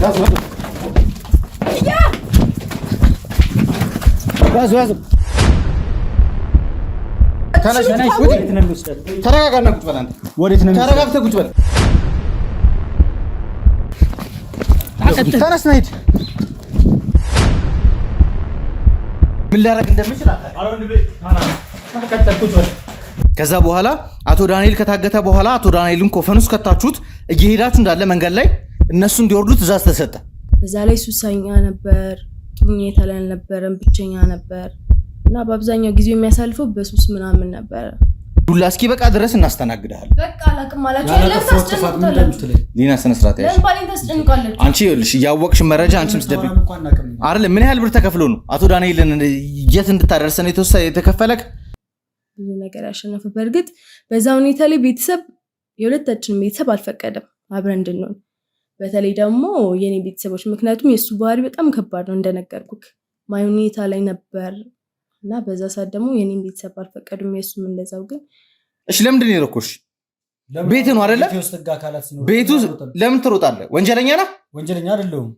ያዙ ተነሽ ወዴት ነው የምትወስደው? ተረጋጋና ቁጭ በል አንተ። ወዴት ነው? ተረጋግተህ ቁጭ በል። ተነስ ነይ። ምን ላደርግ እንደምችል ከዛ በኋላ አቶ ዳንኤል ከታገተ በኋላ አቶ ዳንኤልን ኮፈን ውስጥ ከታችሁት እየሄዳችሁ እንዳለ መንገድ ላይ እነሱ እንዲወርዱ ትእዛዝ ተሰጠ። በዛ ላይ ሱሰኛ ነበር፣ ጥኝት ላይ አልነበረም፣ ብቸኛ ነበር እና በአብዛኛው ጊዜው የሚያሳልፈው በሱስ ምናምን ነበር። ዱላ እስኪ በቃ ድረስ እናስተናግዳለን። በቃ አላቅም አላችሁ ሊና ስነ ስርዓት ያሽ አንቺ ይኸውልሽ ያወቅሽ መረጃ አንቺም ስደብቅ አይደል? ምን ያህል ብር ተከፍሎ ነው አቶ ዳንኤልን የት እንድታደርሰን የተከፈለክ? ብዙ ነገር ያሸነፈ። በእርግጥ በዛ ሁኔታ ላይ ቤተሰብ የሁለታችንም ቤተሰብ አልፈቀደም አብረን እንድንሆን፣ በተለይ ደግሞ የኔ ቤተሰቦች። ምክንያቱም የሱ ባህሪ በጣም ከባድ ነው እንደነገርኩክ ማይ ሁኔታ ላይ ነበር እና በዛ ሰዓት ደግሞ የኔን ቤተሰብ አልፈቀዱም፣ የሱም እንደዛው። ግን እሺ ለምንድን ነው የሮኩሽ? ቤት ነው አይደለ? ቤቱ ለምን ትሮጣለህ? ወንጀለኛ ነህ? ወንጀለኛ አይደለሁም።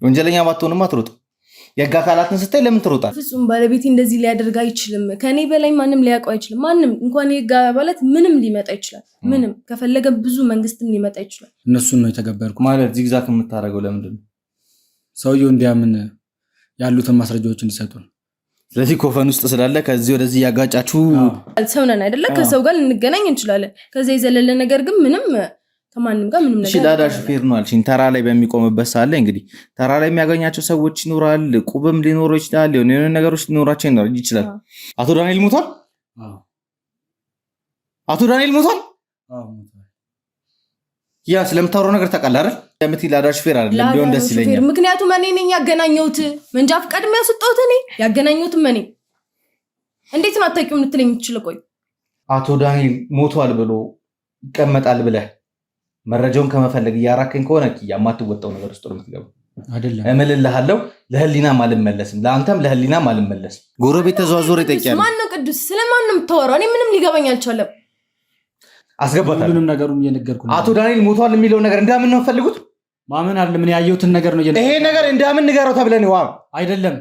ወንጀለኛ ባትሆንማ አትሮጥ። የጋ አካላትን ስታይ ለምን ትሮጣለህ? ፍጹም ባለቤቴ እንደዚህ ሊያደርግ አይችልም። ከኔ በላይ ማንም ሊያውቀው አይችልም። ማንም እንኳን የጋ አባላት ምንም ሊመጣ ይችላል። ምንም ከፈለገ ብዙ መንግስትም ሊመጣ ይችላል። እነሱን ነው የተገበርኩ ማለት ዚግዛግ የምታደርገው ለምንድን ነው? ሰውየው እንዲያምን ያሉትን ማስረጃዎች እንዲሰጡን። ስለዚህ ኮፈን ውስጥ ስላለ ከዚህ ወደዚህ ያጋጫችሁ ሰው ነን አይደለ? ከሰው ጋር ልንገናኝ እንችላለን። ከዛ የዘለለ ነገር ግን ምንም ከማንም ጋር ምንም ነገር እሺ ላዳ ሹፌር ነው አልሽኝ። ተራ ላይ በሚቆምበት ሳለ እንግዲህ ተራ ላይ የሚያገኛቸው ሰዎች ይኖራል፣ ቁብም ሊኖር ይችላል፣ የሆነ ነገሮች ሊኖራቸው ይችላል። አቶ ዳንኤል ሞቷል? አቶ ዳንኤል ሞቷል? ያ ስለምታወራው ነገር ታውቃለህ አይደል? ለምትይ ላዳ ሹፌር አይደለም ቢሆን ደስ ይለኛል። ምክንያቱም እኔ ነኝ ያገናኘሁት፣ መንጃ ፈቃድ የሚያስወጣሁት እኔ ያገናኘሁት እኔ። እንዴት ነው አታውቂውም ልትለኝ የምትችለው? ቆይ አቶ ዳንኤል ሞቷል ብሎ ይቀመጣል ብለህ መረጃውን ከመፈለግ እያራከኝ ከሆነ የማትወጣው ነገር ውስጥ ነው የምትገባው። አይደለም እምልልሃለሁ፣ ለህሊናም አልመለስም፣ ለአንተም ለህሊናም አልመለስም። ጎረቤት ተዘዋዞር ይጠይቃል። ማን ነው ቅዱስ? ስለማን ነው የምታወራው? እኔ ምንም ሊገባኝ አልቻለም። አስገባታለሁ። ሁሉንም ነገሩን እየነገርኩ ነው። አቶ ዳንኤል ሞቷል የሚለው ነገር እንዳምን ነው ፈልጉት። ማመን አይደለም፣ ምን ያየሁትን ነገር ነው ይሄ ነገር እንዳምን ንገረው ተብለን ነው አይደለም።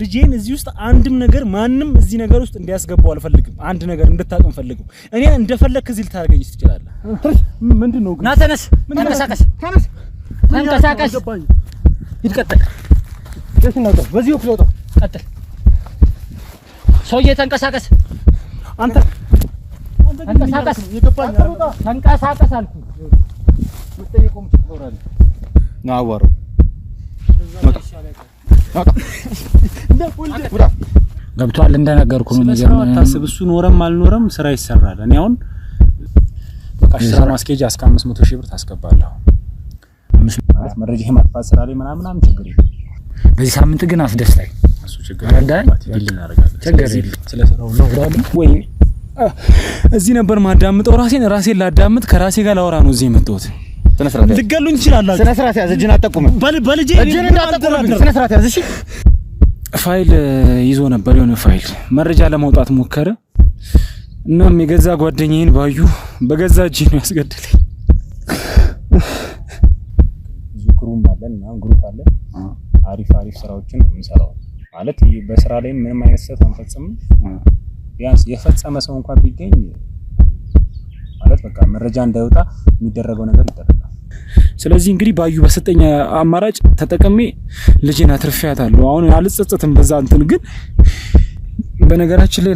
ልጄን እዚህ ውስጥ አንድም ነገር ማንም እዚህ ነገር ውስጥ እንዲያስገባው አልፈልግም። አንድ ነገር እንድታቀም ፈልገው። እኔ እንደፈለክ እዚህ ልታረጋኝ ትችላለህ። ምንድነው ግን? ና ተነስ፣ ተንቀሳቀስ፣ ተንቀሳቀስ። ይቀጥል። እሺ ነው ተው፣ በዚህ ወክሎ ተው፣ ቀጥል። ሰውዬ ተንቀሳቀስ። አንተ ተንቀሳቀስ፣ ተንቀሳቀስ አልኩ። ምትጠይቀው ምትወራለህ ነው አዋሩ ገብቷል። እንደነገርኩ ነው ነገር ነው። ታስብ እሱ ኖረም አልኖረም ስራ ይሰራል። እኔ አሁን በቃ ስራ ማስኬጃ እስከ 500 ሺህ ብር ታስገባለሁ። ማለት መረጃ የማጥፋት ስራ ላይ ምናምን ችግር የለም። በዚህ ሳምንት ግን አስደስታኝ። እሱ ችግር አይደል? እናደርጋለን። ችግር የለም። ስለሰራው ነው ወራለ ወይ እዚህ ነበር ማዳምጠው። ራሴን ላዳምጥ ከራሴ ጋር ላወራ ነው እዚህ የመጣሁት። ልገሉኝ ይችላል። ስነ ስርዓት ያዝ። እጅን አጠቁም። በልጄ እጅን እንዳጠቁም ስነ ስርዓት ያዝ። እሺ ፋይል ይዞ ነበር፣ የሆነ ፋይል መረጃ ለማውጣት ሞከረ። እናም የገዛ ጓደኛዬን ባዩ በገዛ እጄ ነው ያስገደለኝ። ብዙ ግሩፕ አለ። አሪፍ ስራዎችን ነው የምንሰራው። ማለት በስራ ላይ ምንም አይነት ስህተት አንፈጽምም። ቢያንስ የፈጸመ ሰው እንኳን ቢገኝ ማለት በቃ መረጃ እንዳይወጣ የሚደረገው ነገር ይደረጋል። ስለዚህ እንግዲህ ባዩ በሰጠኝ አማራጭ ተጠቅሜ ልጄን አትርፊያታለሁ። አሁን አልጸጸትም በዛ እንትን። ግን በነገራችን ላይ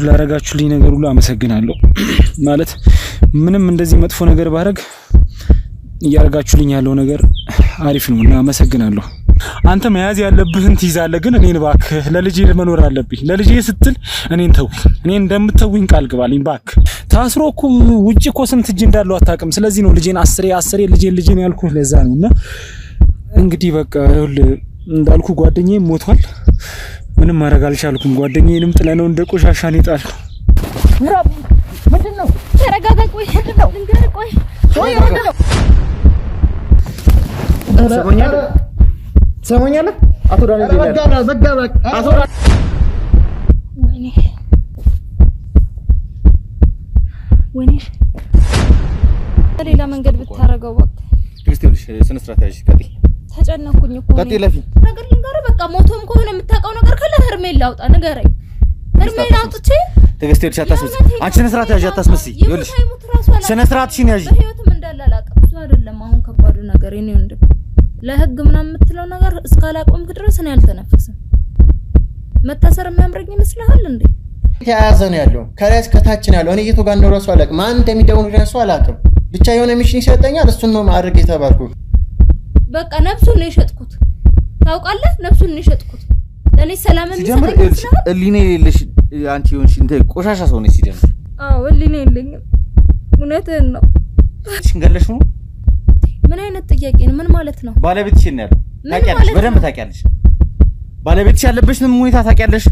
ላረጋችሁልኝ ነገር ሁሉ አመሰግናለሁ። ማለት ምንም እንደዚህ መጥፎ ነገር ባረግ እያረጋችሁልኝ ያለው ነገር አሪፍ ነው እና አመሰግናለሁ። አንተ መያዝ ያለብህን ትይዛለህ፣ ግን እኔን እባክህ ለልጄ መኖር አለብኝ። ለልጄ ስትል እኔን ተው። እኔን እንደምትተውኝ ቃል ግባልኝ እባክህ። ታስሮ እኮ ውጪ እኮ ስንት እጅ እንዳለው አታውቅም። ስለዚህ ነው ልጄን አስሬ ልጄን ያልኩህ ለዛ ነውና እንግዲህ በቃ ይኸውልህ እንዳልኩ ጓደኛዬ ሞቷል። ምንም ማድረግ አልቻልኩም። ጓደኛዬንም ጥለነው እንደ ቆሻሻ ነው የጣልኩ። ምንድነው? ተረጋጋ። ቆይ ምንድነው? ልንገርህ። ቆይ ሰሞኛለህ አቶ ዳንኤል ወይኔ ሌላ መንገድ ብታረገው በቃ ክርስቲያኖች ስነ ስርዓት ያዥ ቀጥ ተጨነኩኝ እኮ ቀጥ ለፊ ነገር ልንገርህ በቃ ሞቶም ከሆነ የምታውቀው ነገር ካለ ሄርሜላ ላውጣ ንገረኝ ሄርሜላ አውጥቼ ትግስቴልሽ አታስመስይ አንቺ ስነ ስርዓት ያዥ አታስመስይ ይኸውልሽ ስነ ስርዓትሽን ያዥ በህይወትም እንዳላላቀም እሱ አይደለም አሁን ከባዱ ነገር እኔ ወንድም ለህግ ምናምን የምትለው ነገር እስካላቆምክ ድረስ እኔ አልተነፈስም መታሰር የሚያምረኝ ይመስልሃል እንዴ ተያያዘ ነው ያለው ከራስ ከታችን ያለው እኔ የቱ ጋር ነው ራሱ አላውቅም ማን እንደሚደውል ራሱ አላውቅም ብቻ የሆነ ሚሽን ይሰጠኛል እሱን ነው ማድረግ የተባልኩ በቃ ነፍሱን ነው የሸጥኩት ታውቃለህ ነፍሱን ነው የሸጥኩት ለኔ ሰላም የሚሰጠኝ እሊኔ የሌለሽ አንቺ ሆንሽ እንደ ቆሻሻ ሰው ነሽ ሲደም አዎ እሊኔ የለኝም እውነትህን ነው ሽንገለሽ ነው ምን አይነት ጥያቄ ነው ምን ማለት ነው ባለቤትሽ ነው ያለው ታውቂያለሽ በደንብ ታውቂያለሽ ባለቤትሽ ያለበሽንም ሁኔታ ታውቂያለሽ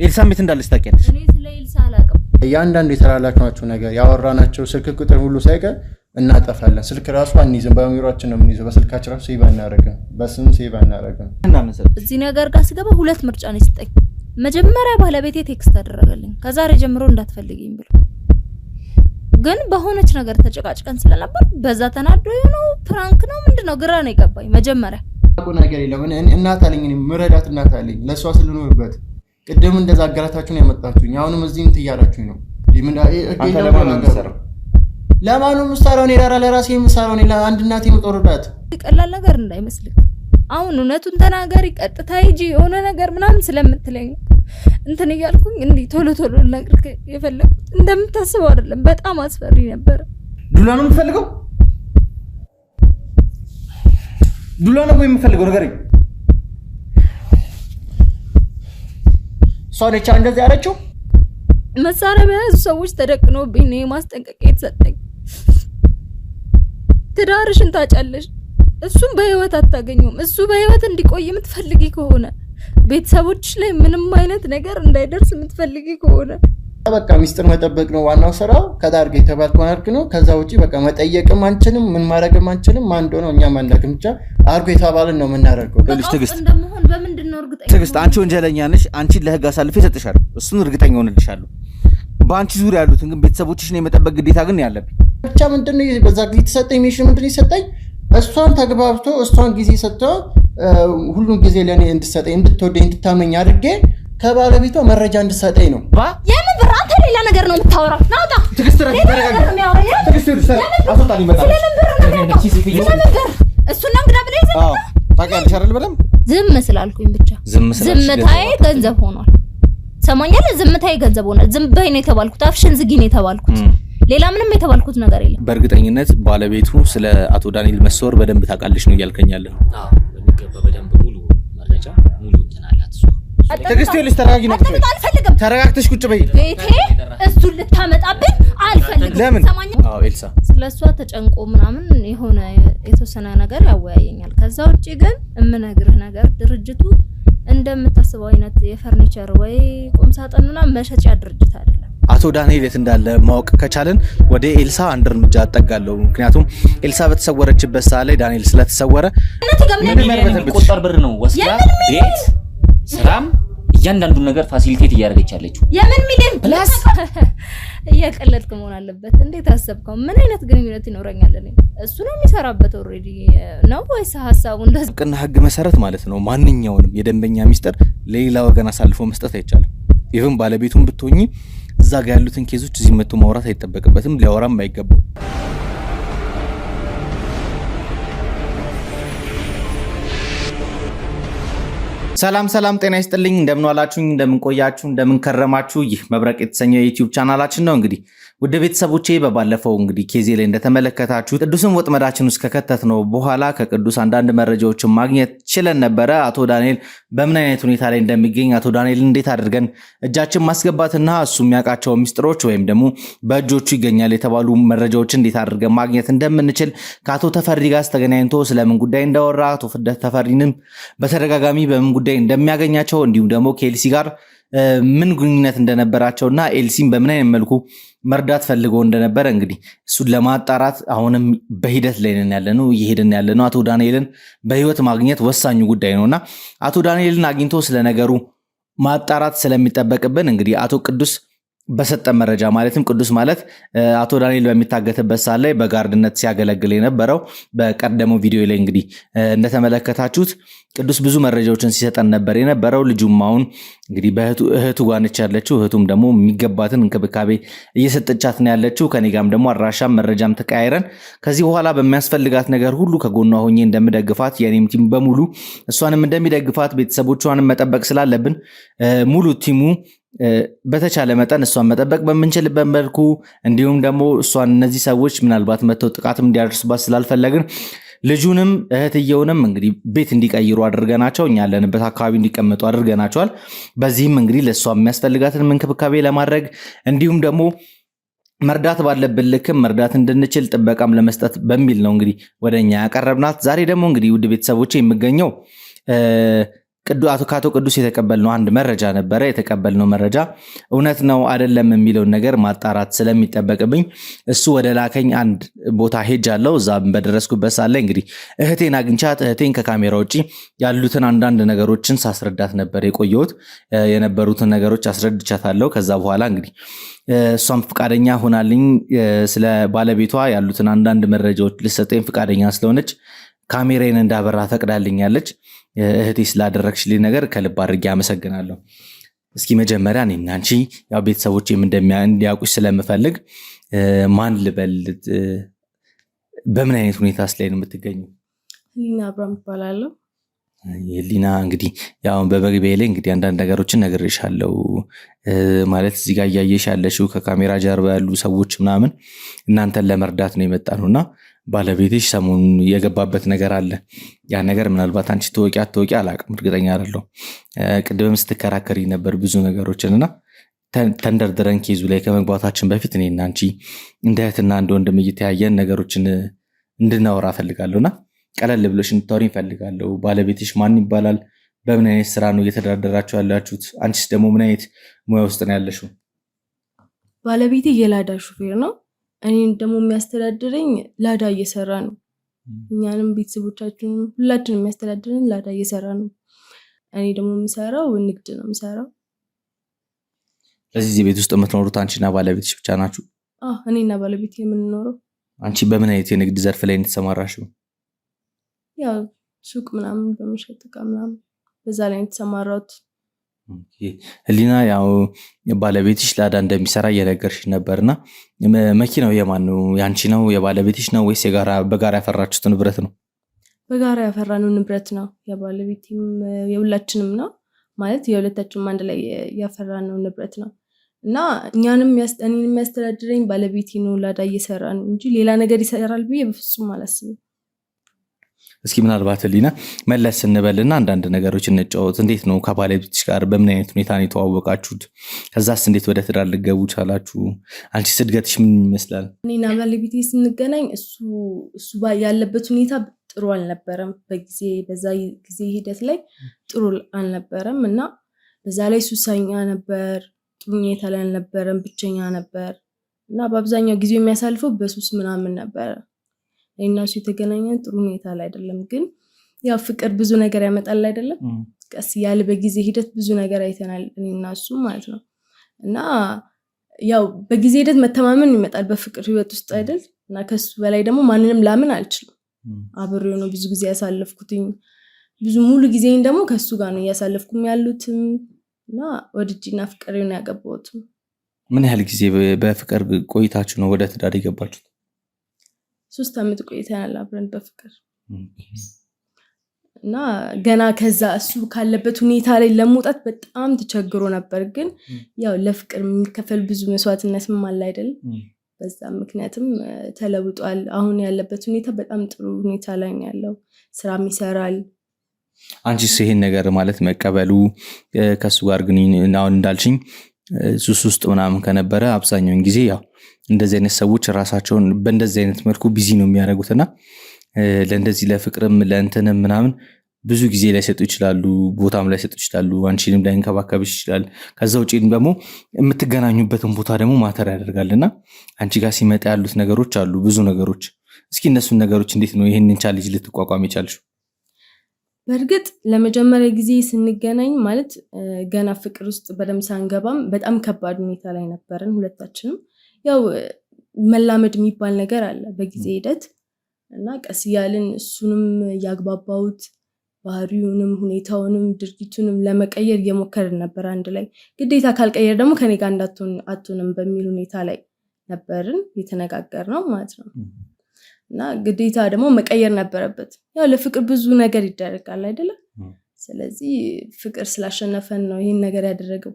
ኤልሳም ቤት እንዳለሽ ታውቂያለሽ እኔ ስለ ኤልሳ አላውቅም ያንዳንዱ የተላላክናቸው ነገር ያወራናቸው ስልክ ቁጥር ሁሉ ሳይቀር እናጠፋለን ስልክ ራሱ አንይዝም በሚሮአችን ነው የምንይዘው በስልካችን ራሱ ሴቭ አናደርግም በስም ሴቭ አናደርግም እና ምን ሰጥ እዚህ ነገር ጋር ሲገባ ሁለት ምርጫ ነው የሰጠኝ መጀመሪያ ባለቤቴ ቴክስት አደረገልኝ ከዛሬ ጀምሮ እንዳትፈልጊኝ ብሎ ግን በሆነች ነገር ተጨቃጭቀን ስለነበር በዛ ተናዶ ነው ፕራንክ ነው ምንድነው ግራ ነው የገባኝ መጀመሪያ አቆ ነገር የለም እናት አለኝ ምረዳት እናት አለኝ ለሷ ስለኖርበት ቅድም እንደዛ አገራታችሁን ያመጣችሁኝ አሁንም እዚህም ትያራችሁኝ ነው አንተ ለማን ነው የምትሰራው ለማን ነው የምትሰራው እኔ ለራሴ የምሰራው እኔ ለአንድ እናቴ የምጦርባት ቀላል ነገር እንዳይመስልክ አሁን እውነቱን ተናገሪ ቀጥታ ሂጂ የሆነ ነገር ምናምን ስለምትለኝ እንትን እያልኩኝ እንዴ ቶሎ ልነግርህ የፈለኩት እንደምታስበው አይደለም በጣም አስፈሪ ነበር ዱላ ነው የምትፈልገው ዱላ ነው የምትፈልገው ነገር ሶለቻ እንደዚህ ያረችው መሳሪያ በያዙ ሰዎች ተደቅኖብኝ ነው ማስጠንቀቂያ የተሰጠኝ ትዳርሽን ታጫለሽ እሱም በህይወት አታገኙም እሱ በህይወት እንዲቆይ የምትፈልጊ ከሆነ ቤተሰቦች ላይ ምንም አይነት ነገር እንዳይደርስ የምትፈልጊ ከሆነ በቃ ሚስጥር መጠበቅ ነው ዋናው ስራው ከዳርገ የተባልከው አርክ ነው ከዛ ውጪ በቃ መጠየቅም አንችልም ምን ማድረግም አንችልም ማን እንደሆነ እኛ ማንደግም ብቻ አርጎ የተባለን ነው የምናደርገው ልጅ ትግስት እንደምሆን በምንድነው እርግጠኛ ትግስት አንቺ ወንጀለኛ ነሽ አንቺ ለህግ አሳልፌ ሰጥሻለሁ እሱን እርግጠኛ ሆነልሻለሁ በአንቺ ዙሪያ ያሉትን ግን ቤተሰቦችሽን የመጠበቅ ግዴታ ግን ያለብኝ ብቻ ምንድነው በዛ ጊዜ ተሰጠኝ ሚሽን ምንድነው ይሰጠኝ እሷን ተግባብቶ እሷን ጊዜ ሰጥቶ ሁሉም ጊዜ ለኔ እንድትሰጠኝ እንድትወደኝ እንድታመኝ አድርጌ ከባለቤቷ መረጃ እንድትሰጠኝ ነው የምን ብር አንተ ሌላ ነገር ነው የምታወራው ናውጣ ትግስት ተረጋጋ ትግስት አስወጣኝ ይመጣል እሱና እንግዳ ብለህ አዎ ታውቂያለሽ አይደል በለም ዝም ስላልኩኝ ብቻ ዝምታዬ ገንዘብ ሆኗል ሰማኛለ ዝምታዬ ገንዘብ ሆኗል ዝም በይ ነው የተባልኩት አፍሽን ዝጊ ነው የተባልኩት ሌላ ምንም የተባልኩት ነገር የለም በእርግጠኝነት ባለቤቱ ስለ አቶ ዳንኤል መሰወር በደንብ ታውቃለሽ ነው እያልከኛለህ አዎ በሚገባ በደንብ ሙሉ መረጃ ሙሉ ተናላት እሱ ትግስት ይልሽ ተረጋጊ ነው አልፈልግም ተረጋግተሽ ቁጭ በይ ቤቴ እሱን ልታመጣብኝ አልፈልግም ለምን አዎ ኤልሳ ስለሷ ተጨንቆ ምናምን የሆነ የተወሰነ ነገር ያወያየኛል ከዛ ውጪ ግን እምነግርህ ነገር ድርጅቱ እንደምታስበው አይነት የፈርኒቸር ወይ ቁም ሳጥንና መሸጫ ድርጅት አይደለም አቶ ዳንኤል የት እንዳለ ማወቅ ከቻለን ወደ ኤልሳ አንድ እርምጃ አጠጋለሁ ምክንያቱም ኤልሳ በተሰወረችበት ሰዓት ላይ ዳንኤል ስለተሰወረ የሚቆጠር ብር ነው ወስዳ ቤት ስራም እያንዳንዱን ነገር ፋሲሊቴት እያደረገች ያለችው የምን ሚሊዮን ፕላስ እያቀለድክ መሆን አለበት እንዴት አሰብከው ምን አይነት ግንኙነት ይኖረኛል እኔ እሱ ነው የሚሰራበት ኦሬዲ ነው ወይስ ሐሳቡ እንደዚህ ቅና ህግ መሰረት ማለት ነው ማንኛውንም የደንበኛ ሚስጥር ለሌላ ወገን አሳልፎ መስጠት አይቻልም ይሁን ባለቤቱን ብትሆኚ እዛ ጋር ያሉትን ኬዞች እዚህ መጥቶ ማውራት አይተበቅበትም ሊያወራም አይገባው ሰላም ሰላም ጤና ይስጥልኝ እንደምን ዋላችሁኝ እንደምን ቆያችሁ እንደምን ከረማችሁ ይህ መብረቅ የተሰኘው የዩቲዩብ ቻናላችን ነው እንግዲህ ወደ ቤተሰቦቼ በባለፈው እንግዲህ ኬዜ ላይ እንደተመለከታችሁ ቅዱስን ወጥመዳችን ውስጥ ከከተትነው በኋላ ከቅዱስ አንዳንድ መረጃዎችን ማግኘት ችለን ነበረ አቶ ዳንኤል በምን አይነት ሁኔታ ላይ እንደሚገኝ አቶ ዳንኤል እንዴት አድርገን እጃችን ማስገባትና እሱ የሚያውቃቸው ሚስጥሮች ወይም ደግሞ በእጆቹ ይገኛል የተባሉ መረጃዎችን እንዴት አድርገን ማግኘት እንደምንችል ከአቶ ተፈሪ ጋር ተገናኝቶ ስለምን ጉዳይ እንዳወራ አቶ ተፈሪንም በተደጋጋሚ በምን ጉዳይ እንደሚያገኛቸው እንዲሁም ደግሞ ከኤልሲ ጋር ምን ግንኙነት እንደነበራቸውና ኤልሲም በምን አይነት መልኩ መርዳት ፈልገው እንደነበረ እንግዲህ እሱን ለማጣራት አሁንም በሂደት ላይ ነን ያለነው እየሄድን ያለነው። አቶ ዳንኤልን በህይወት ማግኘት ወሳኙ ጉዳይ ነውና አቶ ዳንኤልን አግኝቶ ስለነገሩ ማጣራት ስለሚጠበቅብን እንግዲህ አቶ ቅዱስ በሰጠን መረጃ ማለትም ቅዱስ ማለት አቶ ዳንኤል በሚታገትበት ሰዓት ላይ በጋርድነት ሲያገለግል የነበረው በቀደመው ቪዲዮ ላይ እንግዲህ እንደተመለከታችሁት ቅዱስ ብዙ መረጃዎችን ሲሰጠን ነበር የነበረው። ልጁም አሁን እንግዲህ እህቱ ጋር ነች ያለችው። እህቱም ደግሞ የሚገባትን እንክብካቤ እየሰጠቻት ነው ያለችው። ከኔ ጋርም ደግሞ አድራሻም መረጃም ተቀያይረን ከዚህ በኋላ በሚያስፈልጋት ነገር ሁሉ ከጎኗ ሆኜ እንደምደግፋት የኔም ቲም በሙሉ እሷንም እንደሚደግፋት ቤተሰቦቿንም መጠበቅ ስላለብን ሙሉ ቲሙ በተቻለ መጠን እሷን መጠበቅ በምንችልበት መልኩ እንዲሁም ደግሞ እሷን እነዚህ ሰዎች ምናልባት መተው ጥቃትም እንዲያደርሱባት ስላልፈለግን ልጁንም እህትየውንም እንግዲህ ቤት እንዲቀይሩ አድርገናቸው እኛ ያለንበት አካባቢ እንዲቀመጡ አድርገናቸዋል። በዚህም እንግዲህ ለእሷ የሚያስፈልጋትን እንክብካቤ ለማድረግ እንዲሁም ደግሞ መርዳት ባለብን ልክም መርዳት እንድንችል ጥበቃም ለመስጠት በሚል ነው እንግዲህ ወደኛ ያቀረብናት። ዛሬ ደግሞ እንግዲህ ውድ ቤተሰቦቼ የምገኘው ከአቶ ቅዱስ የተቀበልነው አንድ መረጃ ነበረ። የተቀበልነው መረጃ እውነት ነው አይደለም የሚለውን ነገር ማጣራት ስለሚጠበቅብኝ እሱ ወደ ላከኝ አንድ ቦታ ሄጃለሁ። እዛም በደረስኩበት ሳለ እንግዲህ እህቴን አግኝቻት እህቴን ከካሜራ ውጪ ያሉትን አንዳንድ ነገሮችን ሳስረዳት ነበር የቆየሁት። የነበሩትን ነገሮች አስረድቻታለሁ። ከዛ በኋላ እንግዲህ እሷም ፍቃደኛ ሆናልኝ ስለ ባለቤቷ ያሉትን አንዳንድ መረጃዎች ልሰጠኝ ፍቃደኛ ስለሆነች ካሜራዬን እንዳበራ ፈቅዳልኛለች። እህቴ ስላደረግሽልኝ ነገር ከልብ አድርጌ አመሰግናለሁ። እስኪ መጀመሪያ እኔና አንቺ ያው ቤተሰቦቼም እንዲያውቁሽ ስለምፈልግ ማን ልበል? በምን አይነት ሁኔታ ላይ ነው የምትገኘው? ሊና አብራም እባላለሁ። ሊና እንግዲህ ያው በመግቢያ ላይ እንግዲህ አንዳንድ ነገሮችን ነግሬሻለሁ። ማለት እዚህ ጋር እያየሽ ያለሽው ከካሜራ ጀርባ ያሉ ሰዎች ምናምን እናንተን ለመርዳት ነው የመጣ ነውና ባለቤትሽ ሰሞኑን የገባበት ነገር አለ። ያ ነገር ምናልባት አንቺ ተወቂ አትወቂ አላቅም፣ እርግጠኛ አይደለሁም። ቅድምም ስትከራከሪ ነበር ብዙ ነገሮችንና ተንደርድረን ኬዙ ላይ ከመግባታችን በፊት እኔና አንቺ እንደ እህትና እንደ ወንድም እየተያየን ነገሮችን እንድናወራ ፈልጋለሁና ቀለል ብለሽ እንድታወሪ ፈልጋለሁ። ባለቤትሽ ማን ይባላል? በምን አይነት ስራ ነው እየተዳደራችሁ ያላችሁት? አንቺስ ደግሞ ምን አይነት ሙያ ውስጥ ነው ያለሽው? ባለቤቴ የላዳ ሹፌር ነው። እኔን ደግሞ የሚያስተዳድረኝ ላዳ እየሰራ ነው። እኛንም ቤተሰቦቻችንን ሁላችንም የሚያስተዳድረን ላዳ እየሰራ ነው። እኔ ደግሞ የምሰራው ንግድ ነው የምሰራው። እዚህ ቤት ውስጥ የምትኖሩት አንቺና ባለቤትሽ ብቻ ናችሁ? እኔና ባለቤቴ የምንኖረው። አንቺ በምን አይነት የንግድ ዘርፍ ላይ የተሰማራሽው? ያው ሱቅ ምናምን በመሸጥ ዕቃ ምናምን በዛ ላይ የተሰማራሁት። ህሊና ያው ባለቤትሽ ላዳ እንደሚሰራ እየነገርሽ ነበርና መኪናው የማን ነው? ያንቺ ነው የባለቤትሽ ነው ወይስ በጋራ ያፈራችሁት ንብረት ነው? በጋራ ያፈራነው ንብረት ነው። የባለቤቴም የሁላችንም ነው ማለት የሁለታችንም አንድ ላይ ያፈራነው ንብረት ነው እና እኔን የሚያስተዳድረኝ ባለቤቴ ነው። ላዳ እየሰራ ነው እንጂ ሌላ ነገር ይሰራል ብዬ በፍጹም አላስብም። እስኪ ምናልባት ህሊና መለስ ስንበልና አንዳንድ ነገሮች እንጫወት። እንዴት ነው ከባለቤትሽ ጋር በምን አይነት ሁኔታ ነው የተዋወቃችሁት? ከዛስ እንዴት ወደ ትዳር ልገቡ ቻላችሁ? አንቺ እድገትሽ ምን ይመስላል? እኔና ባለቤቴ ስንገናኝ እሱ ያለበት ሁኔታ ጥሩ አልነበረም። በዛ ጊዜ ሂደት ላይ ጥሩ አልነበረም እና በዛ ላይ ሱሰኛ ነበር። ጥሩ ሁኔታ ላይ አልነበረም። ብቸኛ ነበር እና በአብዛኛው ጊዜ የሚያሳልፈው በሱስ ምናምን ነበረ። እኔና እሱ የተገናኘን ጥሩ ሁኔታ ላይ አይደለም። ግን ያው ፍቅር ብዙ ነገር ያመጣል አይደለም? ቀስ ያለ በጊዜ ሂደት ብዙ ነገር አይተናል እኔና እሱ ማለት ነው። እና ያው በጊዜ ሂደት መተማመን ይመጣል በፍቅር ህይወት ውስጥ አይደል? እና ከሱ በላይ ደግሞ ማንንም ላምን አልችልም። አብሬው ነው ብዙ ጊዜ ያሳለፍኩትኝ። ብዙ ሙሉ ጊዜን ደግሞ ከሱ ጋር ነው እያሳለፍኩም ያሉትም እና ወድጄና ፍቅሬ ነው ያገባሁትም። ምን ያህል ጊዜ በፍቅር ቆይታችሁ ነው ወደ ትዳር የገባችሁት? 3 ዓመት ቆይተናል አብረን በፍቅር እና ገና ከዛ እሱ ካለበት ሁኔታ ላይ ለመውጣት በጣም ተቸግሮ ነበር። ግን ያው ለፍቅር የሚከፈል ብዙ መስዋዕትነትም አለ አይደል? በዛ ምክንያትም ተለውጧል። አሁን ያለበት ሁኔታ በጣም ጥሩ ሁኔታ ላይ ነው ያለው። ስራም ይሰራል። አንቺስ ይሄን ነገር ማለት መቀበሉ ከሱ ጋር ግን አሁን እንዳልሽኝ ሱስ ውስጥ ምናምን ከነበረ አብዛኛውን ጊዜ ያው እንደዚህ አይነት ሰዎች ራሳቸውን በእንደዚህ አይነት መልኩ ቢዚ ነው የሚያደርጉትና ለእንደዚህ ለፍቅርም ለእንትንም ምናምን ብዙ ጊዜ ላይ ሰጡ ይችላሉ፣ ቦታም ላይ ሰጡ ይችላሉ፣ አንቺንም ላይ እንከባከብሽ ይችላል። ከዛ ውጪ ደግሞ የምትገናኙበትን ቦታ ደግሞ ማተር ያደርጋልና አንቺ ጋር ሲመጣ ያሉት ነገሮች አሉ፣ ብዙ ነገሮች። እስኪ እነሱን ነገሮች እንዴት ነው ይሄንን ቻሌንጅ ልትቋቋም የቻልሽው? በእርግጥ ለመጀመሪያ ጊዜ ስንገናኝ ማለት ገና ፍቅር ውስጥ በደንብ ሳንገባም በጣም ከባድ ሁኔታ ላይ ነበርን ሁለታችንም። ያው መላመድ የሚባል ነገር አለ በጊዜ ሂደት እና ቀስ እያልን እሱንም እያግባባሁት ባህሪውንም ሁኔታውንም ድርጊቱንም ለመቀየር እየሞከርን ነበር አንድ ላይ። ግዴታ ካልቀየር ደግሞ ከኔ ጋር አትሆንም በሚል ሁኔታ ላይ ነበርን የተነጋገርነው ማለት ነው። እና ግዴታ ደግሞ መቀየር ነበረበት። ያው ለፍቅር ብዙ ነገር ይደረጋል አይደለም? ስለዚህ ፍቅር ስላሸነፈን ነው ይህን ነገር ያደረገው፣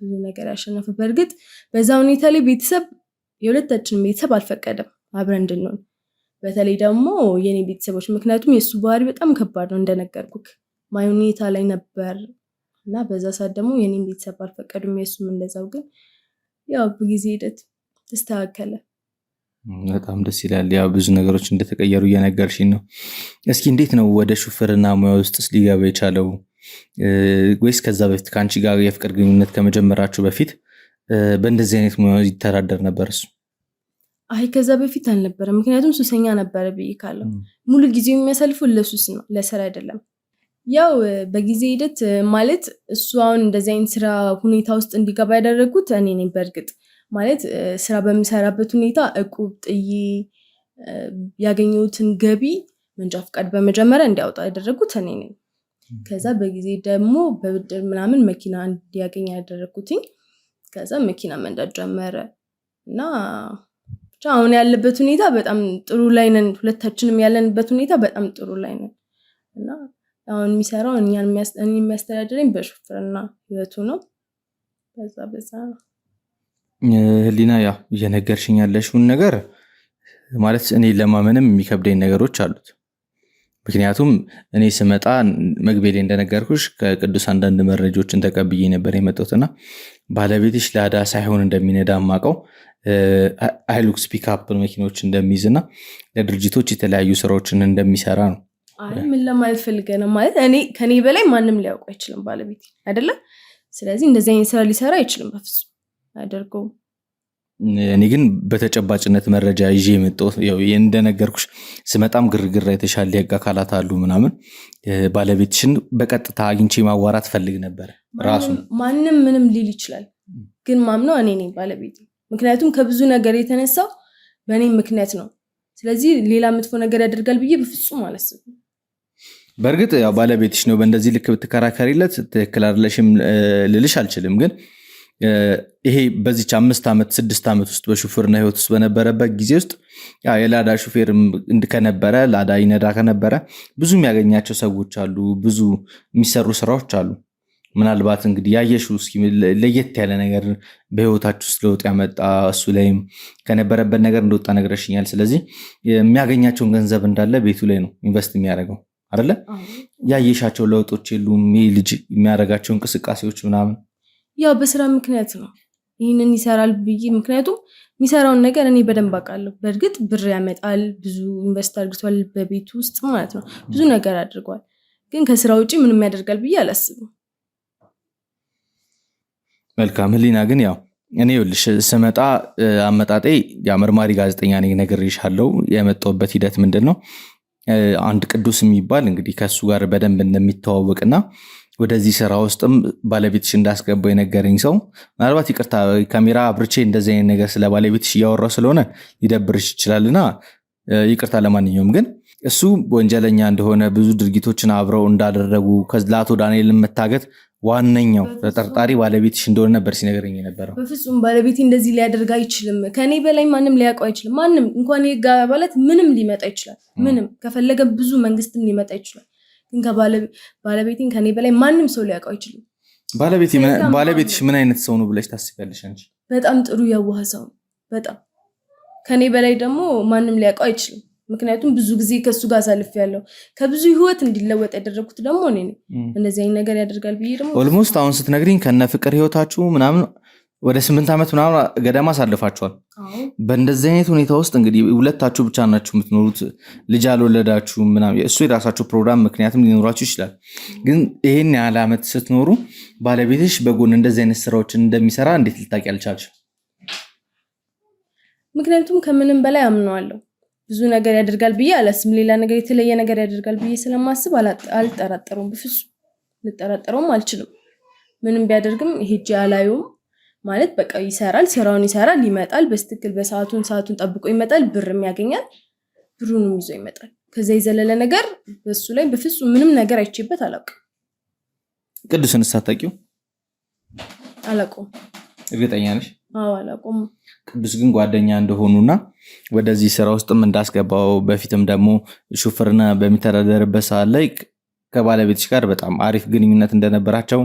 ብዙ ነገር ያሸነፈ። በእርግጥ በዛ ሁኔታ ላይ የሁለታችንም ቤተሰብ አልፈቀደም አብረን እንድንሆን፣ በተለይ ደግሞ የኔ ቤተሰቦች። ምክንያቱም የእሱ ባህሪ በጣም ከባድ ነው እንደነገርኩክ፣ ማይ ሁኔታ ላይ ነበር እና በዛ ሰዓት ደግሞ የኔን ቤተሰብ አልፈቀዱም፣ የእሱም እንደዛው። ግን ያው በጊዜ ሂደት ተስተካከለ። በጣም ደስ ይላል። ያው ብዙ ነገሮች እንደተቀየሩ እየነገርሽኝ ነው። እስኪ እንዴት ነው ወደ ሹፍርና ሙያ ውስጥ ሊገባ የቻለው? ወይስ ከዛ በፊት ከአንቺ ጋር የፍቅር ግንኙነት ከመጀመራችሁ በፊት በእንደዚህ አይነት ሙያ ይተዳደር ነበር እሱ? አይ ከዛ በፊት አልነበረ። ምክንያቱም ሱሰኛ ነበረ ብዬ ካለው ሙሉ ጊዜው የሚያሳልፉ ለሱስ ነው፣ ለስራ አይደለም። ያው በጊዜ ሂደት ማለት እሱ አሁን እንደዚህ አይነት ስራ ሁኔታ ውስጥ እንዲገባ ያደረጉት እኔ ነኝ። በእርግጥ ማለት ስራ በሚሰራበት ሁኔታ እቁብ ጥዬ ያገኘሁትን ገቢ መንጃ ፈቃድ በመጀመሪያ እንዲያወጣ ያደረጉት እኔ ነኝ። ከዛ በጊዜ ደግሞ በብድር ምናምን መኪና እንዲያገኝ ያደረኩትኝ። ከዛ መኪና መንዳት ጀመረ እና ብቻ አሁን ያለበት ሁኔታ በጣም ጥሩ ላይ ነን። ሁለታችንም ያለንበት ሁኔታ በጣም ጥሩ ላይ ነን እና አሁን የሚሰራው እኔን የሚያስተዳድረኝ በሹፍርና ህይወቱ ነው። በዛ ነው። ህሊና ያው እየነገርሽኝ ያለሽውን ነገር ማለት እኔ ለማመንም የሚከብደኝ ነገሮች አሉት። ምክንያቱም እኔ ስመጣ መግቤሌ እንደነገርኩሽ ከቅዱስ አንዳንድ መረጃዎችን ተቀብዬ ነበር የመጣሁትና ባለቤትሽ ላዳ ሳይሆን እንደሚነዳ ማቀው ሃይሉክስ ፒክአፕ መኪኖች እንደሚይዝና ለድርጅቶች የተለያዩ ስራዎችን እንደሚሰራ ነው። አይ ምን ለማለት ፈልገህ ነው? ማለት እኔ ከኔ በላይ ማንም ሊያውቅ አይችልም ባለቤት አይደለ? ስለዚህ እንደዚህ አይነት ስራ ሊሰራ አይችልም፣ በፍጹም አያደርገውም። እኔ ግን በተጨባጭነት መረጃ ይዤ የመጣሁት ያው እንደነገርኩሽ ስመጣም ግርግር የተሻለ የህግ አካላት አሉ ምናምን ባለቤትሽን በቀጥታ አግኝቼ ማዋራት ፈልግ ነበር። ራሱ ማንም ምንም ሊል ይችላል፣ ግን ማምነው እኔ ነኝ ባለቤት። ምክንያቱም ከብዙ ነገር የተነሳው በእኔ ምክንያት ነው። ስለዚህ ሌላ መጥፎ ነገር ያደርጋል ብዬ በፍጹም አላስብም። በእርግጥ ያው ባለቤትሽ ነው፣ በእንደዚህ ልክ ብትከራከሪለት ትክክል አይደለሽም ልልሽ አልችልም። ግን ይሄ በዚች 5 ዓመት 6 ዓመት ውስጥ በሹፌርና ህይወት ውስጥ በነበረበት ጊዜ ውስጥ የላዳ ሹፌር ከነበረ ላዳ ይነዳ ከነበረ ብዙ የሚያገኛቸው ሰዎች አሉ፣ ብዙ የሚሰሩ ስራዎች አሉ። ምናልባት እንግዲህ ያየሽው እስኪ ለየት ያለ ነገር በህይወታችሁ ውስጥ ለውጥ ያመጣ እሱ ላይም ከነበረበት ነገር እንደወጣ ነግረሽኛል። ስለዚህ የሚያገኛቸውን ገንዘብ እንዳለ ቤቱ ላይ ነው ኢንቨስት የሚያደርገው አይደለ? ያየሻቸው ለውጦች የሉም? ይህ ልጅ የሚያደርጋቸው እንቅስቃሴዎች ምናምን ያው በስራ ምክንያት ነው ይህንን ይሰራል ብዬ፣ ምክንያቱም የሚሰራውን ነገር እኔ በደንብ አውቃለሁ። በእርግጥ ብር ያመጣል፣ ብዙ ኢንቨስት አድርጓል በቤቱ ውስጥ ማለት ነው፣ ብዙ ነገር አድርጓል። ግን ከስራ ውጭ ምንም ያደርጋል ብዬ አላስብም። መልካም ህሊና፣ ግን ያው እኔ ይኸውልሽ ስመጣ አመጣጤ የመርማሪ ጋዜጠኛ ነኝ ነግሬሻለሁ። የመጣሁበት ሂደት ምንድን ነው? አንድ ቅዱስ የሚባል እንግዲህ ከሱ ጋር በደንብ እንደሚተዋወቅና ወደዚህ ስራ ውስጥም ባለቤትሽ እንዳስገባው የነገረኝ ሰው፣ ምናልባት ይቅርታ ካሜራ አብርቼ እንደዚህ አይነት ነገር ስለ ባለቤትሽ እያወራው ስለሆነ ሊደብርሽ ይችላልና ይቅርታ። ለማንኛውም ግን እሱ ወንጀለኛ እንደሆነ ብዙ ድርጊቶችን አብረው እንዳደረጉ ለአቶ ዳንኤል መታገት ዋነኛው ተጠርጣሪ ባለቤትሽ እንደሆነ ነበር ሲነገረኝ የነበረው። በፍጹም ባለቤቴ እንደዚህ ሊያደርግ አይችልም። ከኔ በላይ ማንም ሊያውቀው አይችልም። ማንም እንኳን የህግ አባላት ምንም ሊመጣ ይችላል። ምንም ከፈለገ ብዙ መንግስትም ሊመጣ ይችላል። ግን ባለቤቴን ከኔ በላይ ማንም ሰው ሊያውቀው አይችልም። ባለቤትሽ ምን አይነት ሰው ነው ብለሽ ታስቢያለሽ አንቺ? በጣም ጥሩ የዋህ ሰው፣ በጣም ከኔ በላይ ደግሞ ማንም ሊያውቀው አይችልም። ምክንያቱም ብዙ ጊዜ ከሱ ጋር አሳልፌያለሁ። ከብዙ ህይወት እንዲለወጥ ያደረኩት ደግሞ እኔ ነኝ። እንደዚህ አይነት ነገር ያደርጋል ብዬ ደግሞ ኦልሞስት አሁን ስትነግሪኝ ከነ ፍቅር ህይወታችሁ ምናምን ወደ 8 ዓመት ምናምን ገደማ አሳልፋችኋል። በእንደዚህ አይነት ሁኔታ ውስጥ እንግዲህ ሁለታችሁ ብቻ ናችሁ የምትኖሩት፣ ልጅ አልወለዳችሁ ምናምን። እሱ የራሳችሁ ፕሮግራም ምክንያትም ሊኖራችሁ ይችላል። ግን ይሄን ያህል ዓመት ስትኖሩ ባለቤትሽ በጎን እንደዚህ አይነት ስራዎችን እንደሚሰራ እንዴት ልታውቂ አልቻልሽ? ምክንያቱም ከምንም በላይ አምነዋለሁ። ብዙ ነገር ያደርጋል ብዬ አላስብም። ሌላ ነገር የተለየ ነገር ያደርጋል ብዬ ስለማስብ አልጠራጠረውም። በፍጹም ልጠራጠረውም አልችልም። ምንም ቢያደርግም ሄጄ አላየውም ማለት በቃ ይሰራል፣ ስራውን ይሰራል፣ ይመጣል በስትክክል ሰዓቱን ጠብቆ ይመጣል፣ ብርም ያገኛል፣ ብሩንም ይዞ ይመጣል። ከዛ የዘለለ ነገር በሱ ላይ በፍጹም ምንም ነገር አይቼበት አላውቅም። ቅዱስን ሳታውቂው? አላውቀውም። እርግጠኛ ነሽ? አዎ አላውቀውም። ቅዱስ ግን ጓደኛ እንደሆኑና ወደዚህ ስራ ውስጥም እንዳስገባው በፊትም ደግሞ ሹፍርና በሚተዳደርበት ሰዓት ላይ ከባለቤትሽ ጋር በጣም አሪፍ ግንኙነት እንደነበራቸው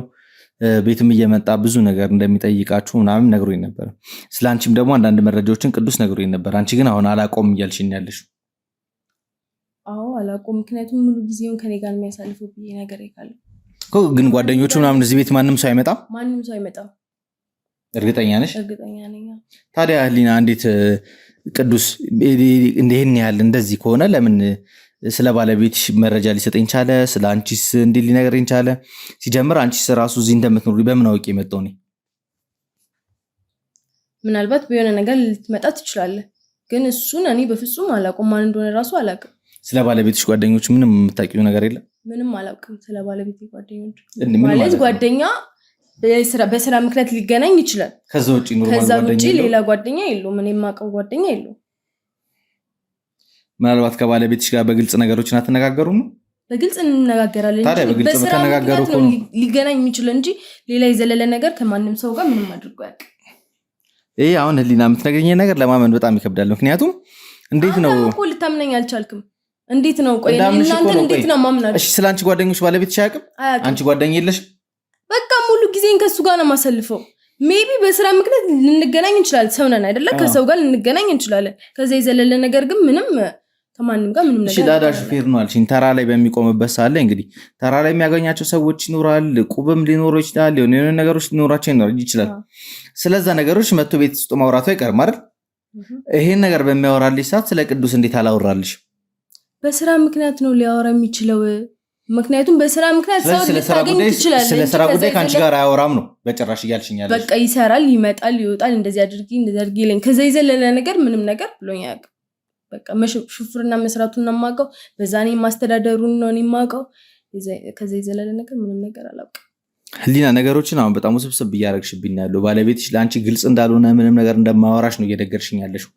ቤትም እየመጣ ብዙ ነገር እንደሚጠይቃችሁ ምናምን ነግሮኝ ነበር። ስለ አንቺም ደግሞ አንዳንድ መረጃዎችን ቅዱስ ነግሮኝ ነበር። አንቺ ግን አሁን አላቆም እያልሽኝ ያለሽ? አዎ አላቆም። ምክንያቱም ሙሉ ጊዜውን ከኔ ጋር የሚያሳልፈው ብዬ ነገር ይካል እኮ። ግን ጓደኞቹ ምናምን እዚህ ቤት ማንም ሰው አይመጣም? ማንም ሰው አይመጣም። እርግጠኛ ነሽ? እርግጠኛ ነኝ። ታዲያ ህሊና እንዴት ቅዱስ ይሄን ያህል እንደዚህ ከሆነ ለምን ስለ ባለቤትሽ መረጃ ሊሰጠኝ ቻለ? ስለ አንቺስ እንዴት ሊነግረኝ ቻለ? ሲጀምር አንቺስ ራሱ እዚህ እንደምትኖሪ በምን አውቄ መጣሁ? ምናልባት በሆነ ነገር ልትመጣ ትችላለህ፣ ግን እሱን እኔ በፍጹም አላውቅም። ማን እንደሆነ ራሱ አላውቅም። ስለ ባለቤትሽ ጓደኞች ምንም የምታውቂው ነገር የለም? ምንም አላውቅም ስለ ባለቤቴ ጓደኞች። ማለት ጓደኛ በስራ ምክንያት ሊገናኝ ይችላል። ከዛ ውጪ ሌላ ጓደኛ የለውም። እኔ የማውቀው ጓደኛ የለውም። ምናልባት ከባለቤትሽ ጋር በግልጽ ነገሮችን አትነጋገሩም? በግልጽ እንነጋገራለን። ታዲያ በግልጽ በተነጋገሩ እኮ ነው ሊገናኝ የሚችል እንጂ ሌላ የዘለለ ነገር ከማንም ሰው ጋር ምንም አድርጎ ያውቅ። ይሄ አሁን ህሊና የምትነግረኝ ነገር ለማመን በጣም ይከብዳል። ምክንያቱም እንዴት ነው እኮ ልታምነኝ አልቻልክም? እንዴት ነው? ቆይ እናንተ እንዴት ነው ማምናችሁ? እሺ ስለ አንቺ ጓደኞች ባለቤትሽ አያውቅም? አንቺ ጓደኛ የለሽም? በቃ ሙሉ ጊዜን ከሱ ጋር ነው የማሳልፈው። ሜቢ በስራ ምክንያት ልንገናኝ እንችላለን። ሰው ነን አይደለ? ከሰው ጋር ልንገናኝ እንችላለን። ከዛ የዘለለ ነገር ግን ምንም ከማንም ጋር ምንም ነገር። ዳዳ ሹፌር ነው አልሽኝ። ተራ ላይ በሚቆምበት ሰዓት ላይ እንግዲህ ተራ ላይ የሚያገኛቸው ሰዎች ይኖራል፣ ቁብም ሊኖረው ይችላል፣ የሆነ ነገሮች ሊኖራቸው ይችላል። ስለዛ ነገሮች መጥቶ ቤት ውስጥ ማውራቱ አይቀርም አይደል? ይሄን ነገር በሚያወራልሽ ሰዓት ስለ ቅዱስ እንዴት አላወራልሽ? በስራ ምክንያት ነው ሊያወራ የሚችለው። ምክንያቱም በስራ ምክንያት ሰው ልታገኝ ትችላለህ። ስለ ስራ ጉዳይ ከአንቺ ጋር አያወራም ነው በጭራሽ እያልሽኛለሽ? በቃ ይሰራል፣ ይመጣል፣ ይወጣል፣ እንደዚህ አድርጊ ይለኝ። ከዛ የዘለለ ነገር ምንም ነገር ብሎኝ አያውቅም። በቃ ሹፍርና መስራቱን ነው የማውቀው፣ በዛ እኔ ማስተዳደሩን ነው የማውቀው። ከዛ የዘለለ ነገር ምንም ነገር አላውቅም። ህሊና ነገሮችን አሁን በጣም ውስብስብ እያደረግሽብኝ ያለው ባለቤትሽ ለአንቺ ግልጽ እንዳልሆነ ምንም ነገር እንደማወራሽ ነው እየደገርሽኝ ያለሽው።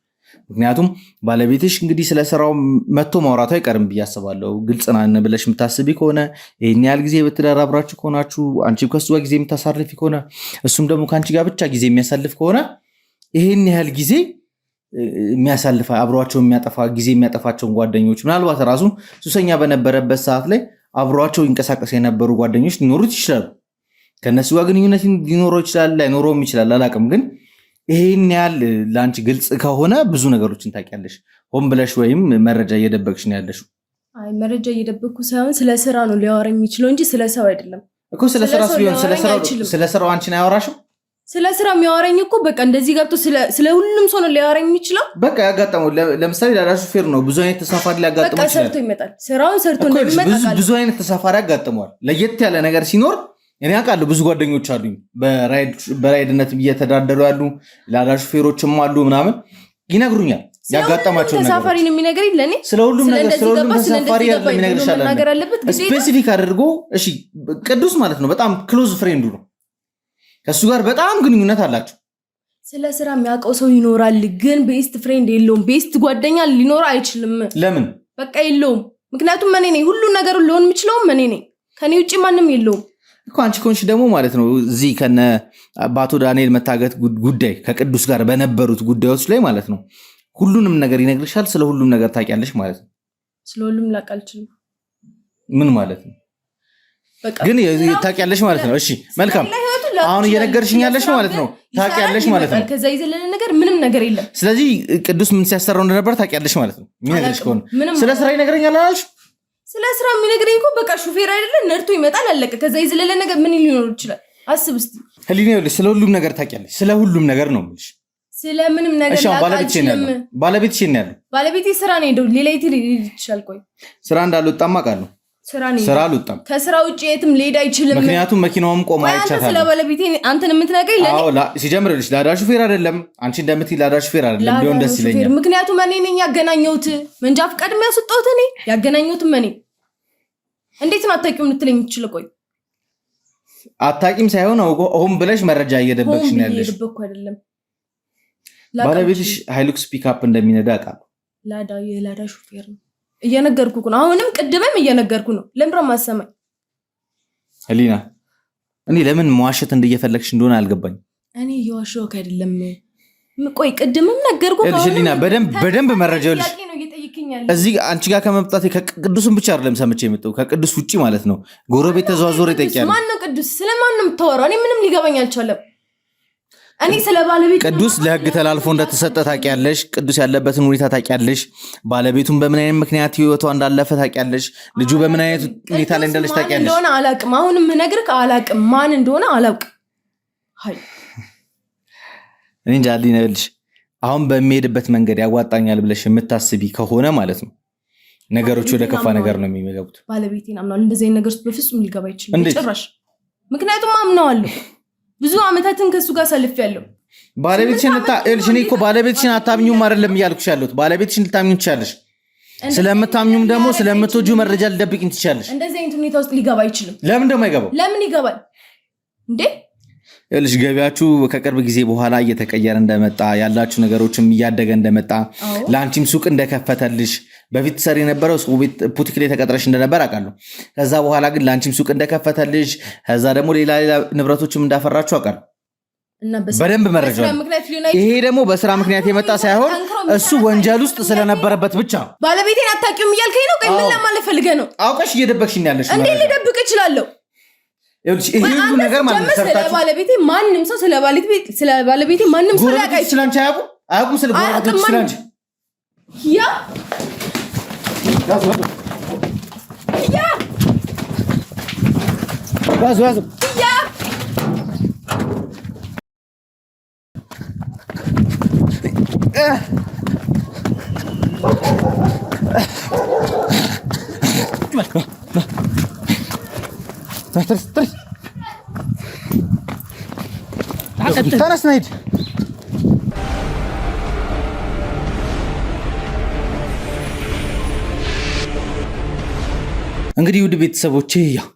ምክንያቱም ባለቤትሽ እንግዲህ ስለ ስራው መጥቶ ማውራቱ አይቀርም ብዬ አስባለሁ። ግልጽ ናን ብለሽ የምታስቢ ከሆነ ይሄን ያህል ጊዜ በትዳር አብራችሁ ከሆናችሁ አንቺም ከሱ ጋር ጊዜ የምታሳልፊ ከሆነ እሱም ደግሞ ከአንቺ ጋር ብቻ ጊዜ የሚያሳልፍ ከሆነ ይሄን ያህል ጊዜ የሚያሳልፍ አብሯቸው ጊዜ የሚያጠፋቸውን ጓደኞች ምናልባት ራሱ ሱሰኛ በነበረበት ሰዓት ላይ አብሯቸው ይንቀሳቀስ የነበሩ ጓደኞች ሊኖሩት ይችላሉ። ከነሱ ጋር ግንኙነት ሊኖረው ይችላል፣ ላይኖረውም ይችላል፣ አላውቅም። ግን ይሄን ያህል ለአንቺ ግልጽ ከሆነ ብዙ ነገሮችን ታውቂያለሽ። ሆን ብለሽ ወይም መረጃ እየደበቅሽ ነው ያለሽው። አይ መረጃ እየደበቅኩ ሳይሆን ስለ ስራ ነው ሊያወራ የሚችለው እንጂ ስለ ሰው አይደለም እኮ። ስለ ስራ ሲሆን ስለ ስራው አንቺን አያወራሽም? ስለ ስራ የሚያወራኝ እኮ በቃ እንደዚህ ገብቶ ስለ ሁሉም ሰው ነው ሊያወራኝ የሚችለው። በቃ ያጋጠመው ለምሳሌ ዳዳ ሹፌር ነው፣ ብዙ አይነት ተሳፋሪ ሊያጋጥመው ይችላል። ሰርቶ ይመጣል፣ ስራውን ሰርቶ እንደሚመጣ ብዙ አይነት ተሳፋሪ ያጋጥመዋል። ለየት ያለ ነገር ሲኖር እኔ አውቃለሁ። ብዙ ጓደኞች አሉኝ በራይድነት እየተዳደሩ ያሉ ዳዳ ሹፌሮችም አሉ ምናምን ይነግሩኛል ያጋጠማቸው ተሳፋሪ ነው የሚነግረኝ። ለኔ ስለሁሉም ተሳፋሪ ነገር አለበት ስፔሲፊክ አድርጎ። እሺ ቅዱስ ማለት ነው በጣም ክሎዝ ፍሬንዱ ነው፣ ከሱ ጋር በጣም ግንኙነት አላቸው። ስለ ስራ የሚያውቀው ሰው ይኖራል፣ ግን ቤስት ፍሬንድ የለውም። ቤስት ጓደኛ ሊኖር አይችልም። ለምን? በቃ የለውም። ምክንያቱም እኔ ነኝ ሁሉ ነገር ሊሆን የሚችለውም እኔ ነኝ። ከኔ ውጪ ማንም የለውም እኮ። አንቺ ኮንሽ ደግሞ ማለት ነው እዚህ ከነ በአቶ ዳንኤል መታገት ጉዳይ ከቅዱስ ጋር በነበሩት ጉዳዮች ላይ ማለት ነው ሁሉንም ነገር ይነግርሻል። ስለ ሁሉም ነገር ታውቂያለሽ ማለት ነው። ስለ ሁሉም ላውቅ አልችልም። ምን ማለት ነው? ግን ታውቂያለሽ ማለት ነው። እሺ መልካም። አሁን እየነገርሽኝ ያለሽ ማለት ነው ታውቂያለሽ ማለት ነው። ከዛ የዘለለ ነገር ምንም ነገር የለም። ስለዚህ ቅዱስ ምን ሲያሰራው እንደነበር ታውቂያለሽ ማለት ነው። የሚነግርሽ ከሆነ ስለ ስራ ይነግረኛል አላልሽ? ስለ ስራ የሚነግረኝ እኮ በቃ ሹፌር አይደለ ነርቶ ይመጣል አለቀ። ከዛ የዘለለ ነገር ምን ሊኖር ይችላል? አስብ እስቲ ህሊና ይኸውልሽ ስለ ሁሉም ነገር ታውቂያለሽ ስለ ሁሉም ነገር ነው የምልሽ ስለምንም ነገር ባለቤትሽ ነው ያለው ባለቤቴ ስራ ነው ሄደው ሌላ የት ይችላል ቆይ ስራ እንዳልወጣም አውቃለሁ ስራ አልወጣም ከስራ ውጪ የትም ሊሄድ አይችልም ምክንያቱም መኪናውም ቆማ አይቻታለሁ ስለ ባለቤቴ አንተን የምትነግረኝ ለኔ አዎ ሲጀምርልሽ ላዳ ሹፌር አይደለም አንቺ እንደምትይ ላዳ ሹፌር አይደለም ቢሆን ደስ ይለኛል ምክንያቱም እኔ ነኝ ያገናኘሁት መንጃ ፈቃድ የሚያስወጣሁት እኔ ያገናኘሁትም እኔ እንዴት ነው አታውቂውም ልትለኝ የምትችለው ቆይ አታውቂም ሳይሆን አሁን ብለሽ መረጃ እየደበቅሽ ነው ያለሽ እየደበቅኩ አይደለም ባለቤትሽ ሃይሉክስ ፒክአፕ እንደሚነዳ አውቃለሁ ላዳ ሹፌር ነው እየነገርኩ ነው አሁንም ቅድምም እየነገርኩ ነው ለምንድነው ማሰማኝ ህሊና እኔ ለምን መዋሸት እንደየፈለግሽ እንደሆነ አልገባኝ እኔ እየዋሸሁክ አይደለም ቆይ ቅድምም ነገርኩ ህሊና በደንብ መረጃ ይልሽ እዚህ አንቺ ጋር ከመምጣቴ ከቅዱስም ብቻ አይደለም ሰምቼ የመጣው ከቅዱስ ውጪ ማለት ነው ጎረቤት ተዘዋዞረ ይጠይቃል ማን ነው ቅዱስ ስለማን ነው የምታወራው እኔ ምንም ሊገባኝ አልቻለም እኔ ስለ ባለቤቱ ቅዱስ ለህግ ተላልፎ እንደተሰጠ ታውቂያለሽ ቅዱስ ያለበትን ሁኔታ ታውቂያለሽ ባለቤቱን በምን አይነት ምክንያት ህይወቷ እንዳለፈ ታውቂያለሽ ልጁ በምን አይነት ሁኔታ ላይ እንዳለች ታውቂያለሽ እንደሆነ አላውቅም አሁንም ምነግርህ አላውቅም ማን እንደሆነ አላውቅም ሃይ እኔ እንጃ ሊነልሽ አሁን በሚሄድበት መንገድ ያዋጣኛል ብለሽ የምታስቢ ከሆነ ማለት ነው ነገሮች ወደ ከፋ ነገር ነው የሚገቡት ባለቤቴን አምናለሁ እንደዚህ ነገር በፍጹም ሊገባ ይችላል ጭራሽ ምክንያቱም አምናዋለሁ ብዙ አመታትን ከሱ ጋር ሰልፌያለሁ ባለቤትሽን እኔ እኮ ባለቤትሽን አታምኙም አይደለም እያልኩሽ ያለሁት ባለቤትሽን ልታምኙ ትችያለሽ ስለምታምኙም ደግሞ ስለምትወጂው መረጃ ልደብቂኝ ትችያለሽ እንደዚህ አይነት ሁኔታ ውስጥ ሊገባ አይችልም ለምን ደግሞ አይገባው ለምን ይገባል እንዴ ይኸውልሽ ገቢያችሁ ከቅርብ ጊዜ በኋላ እየተቀየረ እንደመጣ ያላችሁ ነገሮችም እያደገ እንደመጣ ለአንቺም ሱቅ እንደከፈተልሽ በፊት ሰሪ የነበረው ሱቅ ቤት ፑቲክ ላይ ተቀጥረሽ እንደነበር አውቃለሁ ከዛ በኋላ ግን ለአንቺም ሱቅ እንደከፈተልሽ ከዛ ደግሞ ሌላ ንብረቶችም እንዳፈራችሁ አውቃለሁ በደንብ መረጃ ይሄ ደግሞ በስራ ምክንያት የመጣ ሳይሆን እሱ ወንጀል ውስጥ ስለነበረበት ብቻ ባለቤቴን አታውቂውም እያልከኝ ነው ቆይ ምን ለማለት ፈልገህ ነው አውቀሽ እየደበቅሽኝ ያለሽ እንዴት ልደብቅ እችላለሁ ይሄ ሁሉ ነገር ማለት ነው ስለ ባለቤቴ ማንንም ሰው ስለ ባለቤቴ ማንንም ሰው ያውቃል ስለአንቺ አያውቁም ስለ ጎረቤቶች ስለአንቺ ያ ያዙ ያ ተነስ ነሂድ እንግዲህ ውድ ቤተሰቦቼ ያው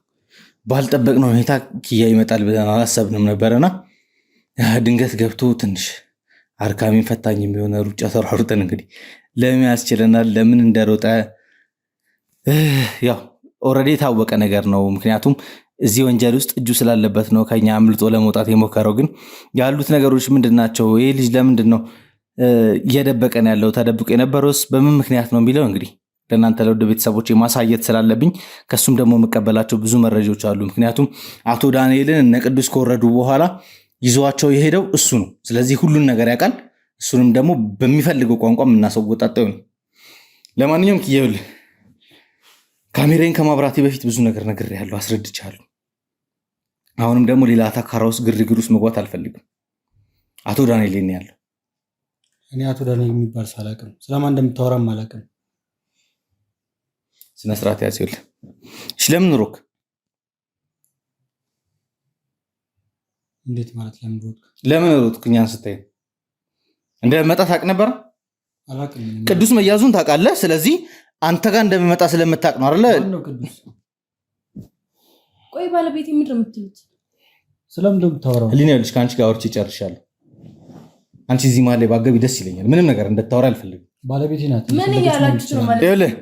ባልጠበቅነው ሁኔታ ኪያ ይመጣል ብለን አላሰብንም ነበርና ድንገት ገብቶ ትንሽ አርካሚ ፈታኝ የሚሆነ ሩጫ ተሯሩጠን እንግዲህ ለምን ያስችለናል ለምን እንደሮጠ ያው ኦልሬዲ የታወቀ ነገር ነው ምክንያቱም እዚህ ወንጀል ውስጥ እጁ ስላለበት ነው ከኛ አምልጦ ለመውጣት የሞከረው ግን ያሉት ነገሮች ምንድናቸው ይሄ ልጅ ለምንድነው እየደበቀን ያለው ተደብቆ የነበረውስ በምን ምክንያት ነው የሚለው እንግዲህ ለእናንተ ለውድ ቤተሰቦች ማሳየት ስላለብኝ ከሱም ደግሞ መቀበላቸው ብዙ መረጃዎች አሉ ምክንያቱም አቶ ዳንኤልን እነ ቅዱስ ከወረዱ በኋላ ይዟቸው የሄደው እሱ ነው ስለዚህ ሁሉን ነገር ያውቃል እሱንም ደግሞ በሚፈልገው ቋንቋ የምናስወጣጣው ነው ለማንኛውም ኪየውል ካሜራዬን ከማብራቴ በፊት ብዙ ነገር ነግሬያለሁ አስረድቻለሁ አሁንም ደግሞ ሌላ አታካራ ውስጥ ግርግር ውስጥ መግባት አልፈልግም አቶ ዳንኤል ነው ያለው እኔ አቶ ዳንኤል የሚባል ሳላቅም ስለማን እንደምታወራም አላቅም ስነ ስርዓት ያዝል እሺ ለምን ሮክ እንዴት ማለት ለምን ሮክ እኛን ስታይ እንደመጣ ታውቅ ነበር አላቅም ቅዱስ መያዙን ታውቃለህ ስለዚህ አንተ ጋር እንደሚመጣ ስለምታውቅ ነው አይደል ቆይ ባለቤቴ ምንድነው የምትሉት ስለምን እንደምታወራው ህሊና ልጅ ካንቺ ጋር አውርቼ ጨርሻለሁ አንቺ እዚህ ማለት ባገቢ ደስ ይለኛል ምንም ነገር እንደታወራ አልፈልግም ባለቤቴ ናት ምን ያላችሁ ነው ማለት ይኸውልህ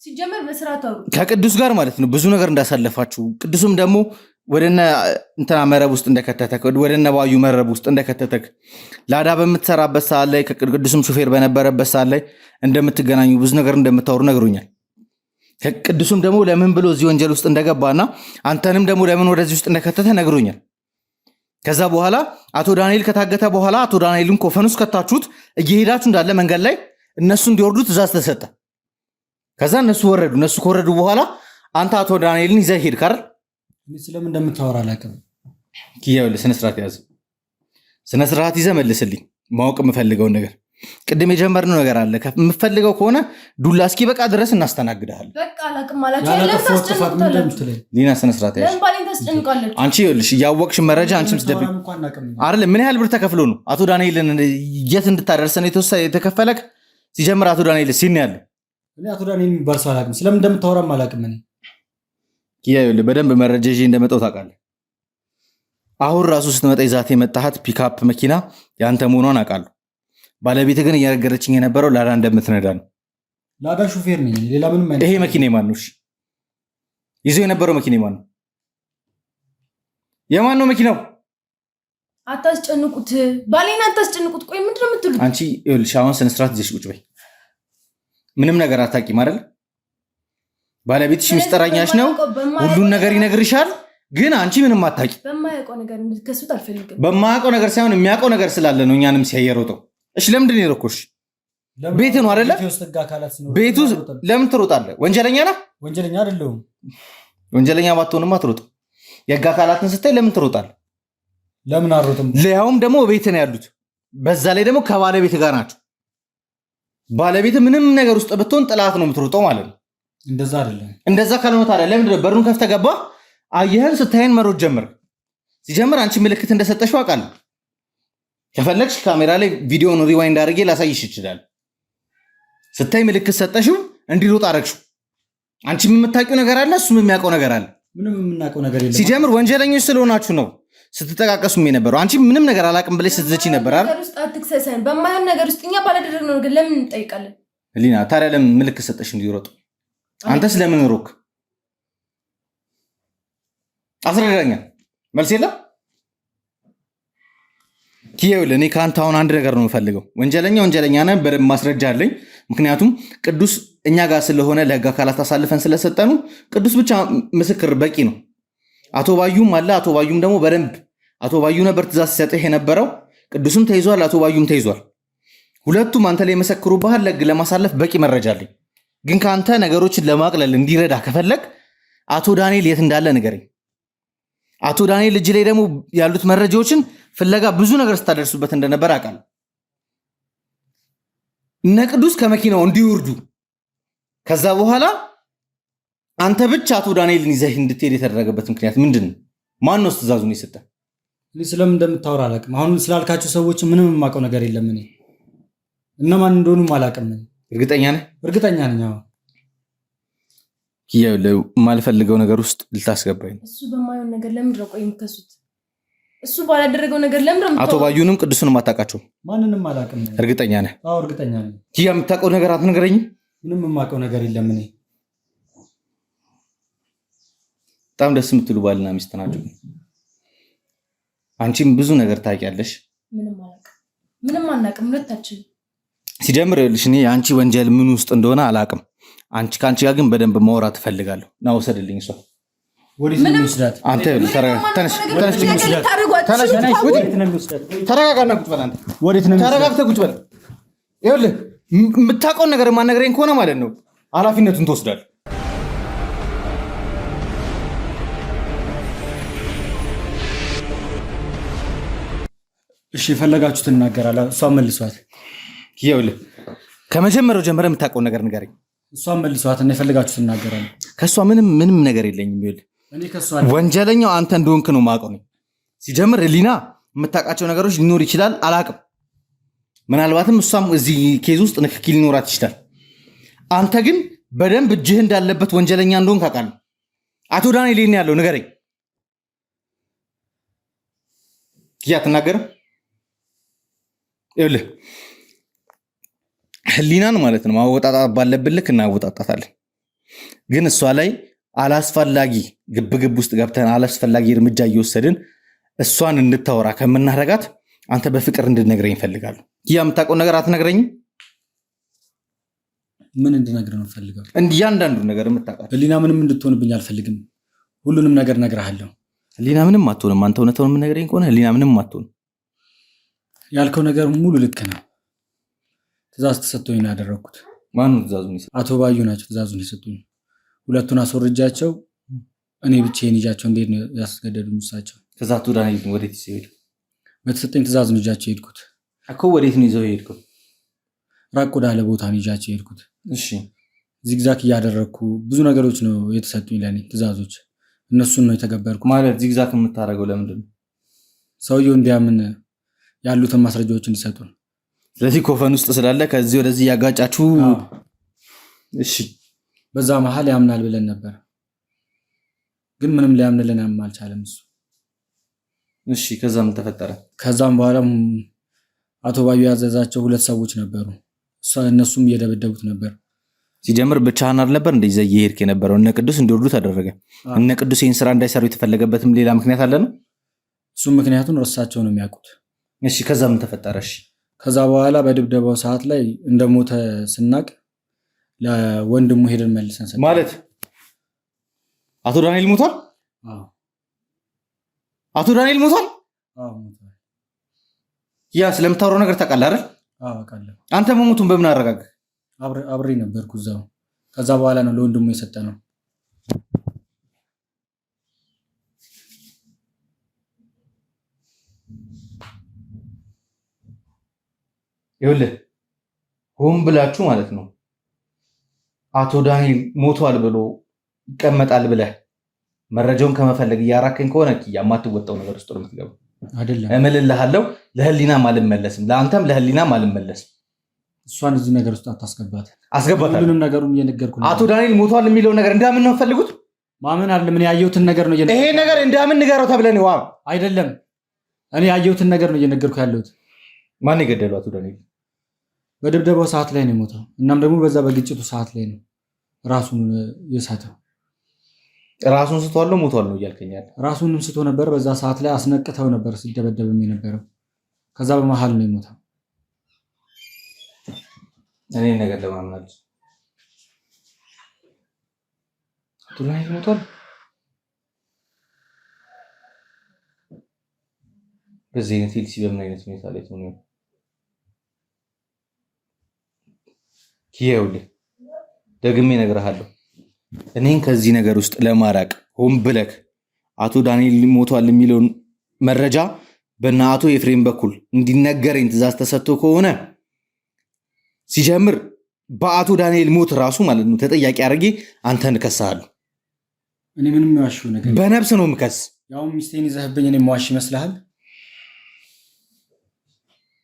ሲጀመር በስርዓት አውሩ ከቅዱስ ጋር ማለት ነው ብዙ ነገር እንዳሳለፋችሁ ቅዱስም ደግሞ ወደነ እንትና መረብ ውስጥ እንደከተተክ ወደነ ባዩ መረብ ውስጥ እንደከተተክ ላዳ በምትሰራበት ሰዓት ላይ ከቅዱስም ሹፌር በነበረበት ሰዓት ላይ እንደምትገናኙ ብዙ ነገር እንደምታወሩ ነግሮኛል ከቅዱስም ደግሞ ለምን ብሎ እዚህ ወንጀል ውስጥ እንደገባና አንተንም ደግሞ ለምን ወደዚህ ውስጥ እንደከተተ ነግሮኛል ከዛ በኋላ አቶ ዳንኤል ከታገተ በኋላ አቶ ዳንኤልን ኮፈን ውስጥ ከታችሁት እየሄዳችሁ እንዳለ መንገድ ላይ እነሱ እንዲወርዱ ትእዛዝ ተሰጠ ከዛ እነሱ ወረዱ እነሱ ከወረዱ በኋላ አንተ አቶ ዳንኤልን ይዘህ ሄድክ አይደል ስለምን እንደምታወራ አላውቅም ኪያውልህ ስነ ስርዓት ያዝ። ስነ ስርዓት ይዘህ መልስልኝ። ማወቅ የምፈልገውን ነገር ቅድም የጀመርነው ነገር አለ። የምፈልገው ከሆነ ዱላ እስኪ በቃ ድረስ እናስተናግድሃለን። በቃ አላቅም አላችሁ። ሊና ስነ ስርዓት ያዝ። አንቺ ይኸውልሽ እያወቅሽ መረጃ አንቺም ስደብቅ አይደለም። ምን ያህል ብር ተከፍሎ ነው አቶ ዳንኤልን የት እንድታደርሰን የተከፈለክ? ሲጀምር አቶ ዳንኤል ሲን ያለ እኔ አቶ ዳንኤል የሚባል ሰው አላውቅም። ስለምን እንደምታወራም አላውቅም። እኔ ይኸውልህ በደንብ መረጃ ይዤ እንደመጣሁ ታውቃለህ። አሁን ራሱ ስትመጣ ይዛት የመጣሃት ፒካፕ መኪና ያንተ መሆኗን አውቃለሁ። ባለቤት ግን እያነገረችኝ የነበረው ላዳ እንደምትነዳ ነው። ላዳ ሹፌር ነኝ። ሌላ ምንም አይነት። ይሄ መኪና የማን ነው? ይዞ የነበረው መኪና የማን ነው? የማን ነው መኪናው? አታስጨንቁት፣ ባሌን አታስጨንቁት። ቆይ ምንድነው የምትሉት? አንቺ ይኸውልሽ አሁን ስነ ስርዓት ይዘሽ ቁጭ በይ። ምንም ነገር አታውቂም አይደል? ባለቤትሽ ሚስጥረኛሽ ነው፣ ሁሉን ነገር ይነግርሻል። ግን አንቺ ምንም አታውቂ። በማያውቀው ነገር እንድትከሱት አልፈልግም። በማያውቀው ነገር ሳይሆን የሚያውቀው ነገር ስላለ ነው እኛንም ሲያየሮጠው። እሺ ለምንድን ነው የሮጥኩሽ? ቤት ነው አይደለ? ቤቱ ለምን ትሮጣለህ? ወንጀለኛ ነህ? ወንጀለኛ አይደለሁም። ወንጀለኛ ባትሆንማ አትሮጥም። የህግ አካላትን ስታይ ለምን ትሮጣለህ? ለምን አሮጥም? ለያውም ደግሞ ቤት ነው ያሉት። በዛ ላይ ደግሞ ከባለቤት ጋር ናቸው። ባለቤት ምንም ነገር ውስጥ ብትሆን ጥላት ነው የምትሮጠው ማለት ነው። እንደዛ አይደለም። እንደዛ ካልሆነ ታዲያ ለምንድን ነው በሩን ከፍተህ ገባህ? አየህን ስታይን መሮጥ ጀመር። ሲጀምር አንቺ ምልክት እንደሰጠሽው አውቃለሁ። ከፈለግሽ ካሜራ ላይ ቪዲዮውን ሪዋይንድ አድርጌ ላሳይሽ ይችላል። ስታይ ምልክት ሰጠሽው፣ እንዲሮጥ አረግሽው። አንቺም የምታውቂው ነገር አለ፣ እሱም የሚያውቀው ነገር አለ። ምንም የምናውቀው ነገር የለም። ሲጀምር ወንጀለኞች ስለሆናችሁ ነው ስትጠቃቀሱም የነበረው። አንቺ ምንም ነገር አላውቅም ብለሽ ስትዘቺ ነበር አይደል? አትክሰሰን። በማይሆን ነገር ውስጥ እኛ ባላደረግነው ነገር ለምን እንጠይቃለን? ሊና ታዲያ ለምን ምልክት ሰጠሽ እንዲሮጡ? አንተስ ለምን ሮክ? አስረዳኛ። መልስ የለም። ኪያውልህ እኔ ከአንተ አሁን አንድ ነገር ነው የምፈልገው። ወንጀለኛ ነህ፣ በደንብ ማስረጃ አለኝ። ምክንያቱም ቅዱስ እኛ ጋር ስለሆነ ለህግ አካላት አሳልፈን ስለሰጠኑ ቅዱስ ብቻ ምስክር በቂ ነው። አቶ ባዩም አለ። አቶ ባዩም ደግሞ በደንብ አቶ ባዩ ነበር ትእዛዝ ሲሰጥህ የነበረው። ቅዱስም ተይዟል፣ አቶ ባዩም ተይዟል። ሁለቱም አንተ ላይ የመሰክሩብሃል። ለህግ ለማሳለፍ በቂ መረጃ አለኝ። ግን ከአንተ ነገሮችን ለማቅለል እንዲረዳ ከፈለግ አቶ ዳንኤል የት እንዳለ ንገረኝ። አቶ ዳንኤል እጅ ላይ ደግሞ ያሉት መረጃዎችን ፍለጋ ብዙ ነገር ስታደርሱበት እንደነበር አውቃለሁ። እነ ቅዱስ ከመኪናው እንዲወርዱ ከዛ በኋላ አንተ ብቻ አቶ ዳንኤልን ይዘህ እንድትሄድ የተደረገበት ምክንያት ምንድን ነው? ማን ነው ትእዛዙን የሰጠህ? እኔ ስለምን እንደምታወራ አላውቅም። አሁን ስላልካቸው ሰዎች ምንም የማውቀው ነገር የለም። እኔ እነማን እንደሆኑም አላውቅም። እርግጠኛ ነህ? እርግጠኛ ነኝ። አዎ ይኸውልህ የማልፈልገው ነገር ውስጥ ልታስገባኝ። እሱ በማይሆን ነገር ለምንድን ነው ቆይ የምትከሱት? እሱ ባላደረገው ነገር ለምንድን ነው? አቶ ባዩንም ቅዱስንም አታውቃቸውም? ማንንም አላውቅም። እርግጠኛ ነህ? አዎ እርግጠኛ ነኝ። ኪያ የምታውቀው ነገር አትነግረኝም? ምንም የማውቀው ነገር የለም። እኔ በጣም ደስ የምትሉ ባልና ሚስት ናቸው። አንቺም ብዙ ነገር ታውቂያለሽ። ምንም አናውቅም ሁለታችን። ሲጀምር ይኸውልሽ እኔ የአንቺ ወንጀል ምን ውስጥ እንደሆነ አላውቅም። ከአንቺ ጋር ግን በደንብ ማውራት እፈልጋለሁ። ና ውሰድልኝ። እሷ ወዴት ነው የሚወስዳት? አንተ ተረጋጋና ቁጭ በል። አንተ ተረጋግተህ ቁጭ በል። ይኸውልህ የምታውቀውን ነገር የማትነግረኝ ከሆነ ማለት ነው ኃላፊነቱን ትወስዳለህ። እሺ የፈለጋችሁት እናገራለሁ። እሷ መልሷት። ይኸውልህ ከመጀመሪያው ጀምረህ የምታውቀውን ነገር ንገረኝ። እሷ መልሷት እና የፈለጋችሁት እናገራለሁ። ከእሷ ምንም ነገር የለኝም። ይኸውልህ ወንጀለኛው አንተ እንደሆንክ ነው የማውቀው ነው። ሲጀምር ሊና የምታውቃቸው ነገሮች ሊኖር ይችላል፣ አላውቅም። ምናልባትም እሷም እዚህ ኬዝ ውስጥ ንክኪ ሊኖራት ይችላል። አንተ ግን በደንብ እጅህ እንዳለበት ወንጀለኛ እንደሆንክ አውቃለሁ። አቶ ዳንኤል የት ነው ያለው? ንገረኝ። ኪያ አትናገርም? ይኸውልህ ህሊናን ማለት ነው ማወጣጣት ባለብን ልክ እናወጣጣታለን። ግን እሷ ላይ አላስፈላጊ ግብግብ ውስጥ ገብተን አላስፈላጊ እርምጃ እየወሰድን እሷን እንድታወራ ከምናረጋት አንተ በፍቅር እንድነግረኝ እፈልጋለሁ። ያ የምታውቀው ነገር አትነግረኝም? ምን እንድነግር ነው ፈልጋለሁ? እያንዳንዱ ነገር የምታውቃት። ህሊና ምንም እንድትሆንብኝ አልፈልግም። ሁሉንም ነገር እነግርሃለሁ። ህሊና ምንም አትሆንም። አንተ እውነታውን የምነግረኝ ከሆነ ህሊና ምንም አትሆንም። ያልከው ነገር ሙሉ ልክ ነው። ትእዛዝ ተሰጥቶኝ ነው ያደረኩት። ማነው ትእዛዙን የሰጠው? አቶ ባዩ ናቸው ትእዛዙን የሰጡኝ። ሁለቱን አስወርጃቸው እኔ ብቻዬን ይዣቸው እንዴት ነው ያስገደዱኝ እሳቸው። ከዛ አቶ ዳንኤል ወዴት ይዘው ሄዱ? በተሰጠኝ ትእዛዝ ነው ይዣቸው ሄድኩት እኮ። ወዴት ነው ይዘው ሄድኩት? ራቅ ወዳለ ቦታ ነው ይዣቸው ሄድኩት። እሺ ዚግዛግ እያደረግኩ ብዙ ነገሮች ነው የተሰጡኝ ለኔ ትእዛዞች፣ እነሱን ነው የተገበርኩ። ማለት ዚግዛግ የምታደርገው ለምንድን ነው? ሰውየው እንዲያምን ያሉትን ማስረጃዎች እንዲሰጡን። ስለዚህ ኮፈን ውስጥ ስላለ ከዚህ ወደዚህ ያጋጫችሁ። እሺ በዛ መሀል ያምናል ብለን ነበር፣ ግን ምንም ሊያምንልን አልቻለም እሱ። እሺ ከዛ ምን ተፈጠረ? ከዛም በኋላ አቶ ባዩ ያዘዛቸው 2 ሰዎች ነበሩ፣ እነሱም እየደበደቡት ነበር። ሲጀምር ብቻህን አልነበር እንደዚህ እየሄድክ የነበረው? እነ ቅዱስ እንዲወርዱ ተደረገ። እነ ቅዱስ ይህን ስራ እንዳይሰሩ የተፈለገበትም ሌላ ምክንያት አለ ነው? እሱም ምክንያቱን እርሳቸው ነው የሚያውቁት። እሺ ከዛ ምን ተፈጠረ? እሺ ከዛ በኋላ በድብደባው ሰዓት ላይ እንደሞተ ስናቅ ለወንድሙ ሄደን መልሰን ማለት አቶ ዳንኤል ሞቷል? አቶ ዳንኤል ሞቷል? ሞቷል። ያ ስለምታወራው ነገር ታውቃለህ አይደል? አውቃለሁ። አንተ መሞቱን በምን አረጋግጥ? አብሬ ነበርኩ እዛው። ከዛ በኋላ ነው ለወንድሙ የሰጠነው። ይኸውልህ ሆን ብላችሁ ማለት ነው አቶ ዳንኤል ሞቷል ብሎ ይቀመጣል ብለህ መረጃውን ከመፈለግ እያራከኝ ከሆነ የማትወጣው ነገር ውስጥ ነው የምትገባው። አይደለም እምልልሃለሁ፣ ለህሊናም አልመለስም፣ ለአንተም ለህሊናም አልመለስም። እሷን እዚህ ነገር ውስጥ አታስገባት። አስገባታለሁ። ሁሉንም ነገሩን እየነገርኩ ነው። አቶ ዳንኤል ሞቷል የሚለውን ነገር እንዳምን ነው የምፈልጉት? ማመን አለ። ምን ያየሁትን ነገር ነው ይሄ ነገር እንዳምን ንገረው ተብለን ነው አይደለም። እኔ ያየሁትን ነገር ነው እየነገርኩ ያለሁት። ማን የገደለው አቶ ዳንኤል? በድብደባው ሰዓት ላይ ነው የሞተው። እናም ደግሞ በዛ በግጭቱ ሰዓት ላይ ነው ራሱን የሳተው። ራሱን ስቷል ሞቷል ነው እያልከኛል? ራሱንም ስቶ ነበር። በዛ ሰዓት ላይ አስነቅተው ነበር ሲደበደብም የነበረው። ከዛ በመሃል ነው የሞተው። እኔ ነገር ለማምናል አቶ ዳንኤል ሞቷል? በዚህ አይነት ፊልሲ በምን አይነት ሁኔታ ላይ ነው? ይኸውልህ ደግሜ እነግርሃለሁ፣ እኔን ከዚህ ነገር ውስጥ ለማራቅ ሆን ብለህ አቶ ዳንኤል ሞቷል የሚለውን መረጃ በእነ አቶ ኤፍሬም በኩል እንዲነገረኝ ትእዛዝ ተሰጥቶ ከሆነ ሲጀምር በአቶ ዳንኤል ሞት ራሱ ማለት ነው ተጠያቂ አድርጌ አንተን እከስሃለሁ። እኔ ምንም የዋሽው ነገር በነብስ ነው የምከስ። ያው ሚስቴን ይዘህብኝ እኔ የማዋሽ ይመስልሃል?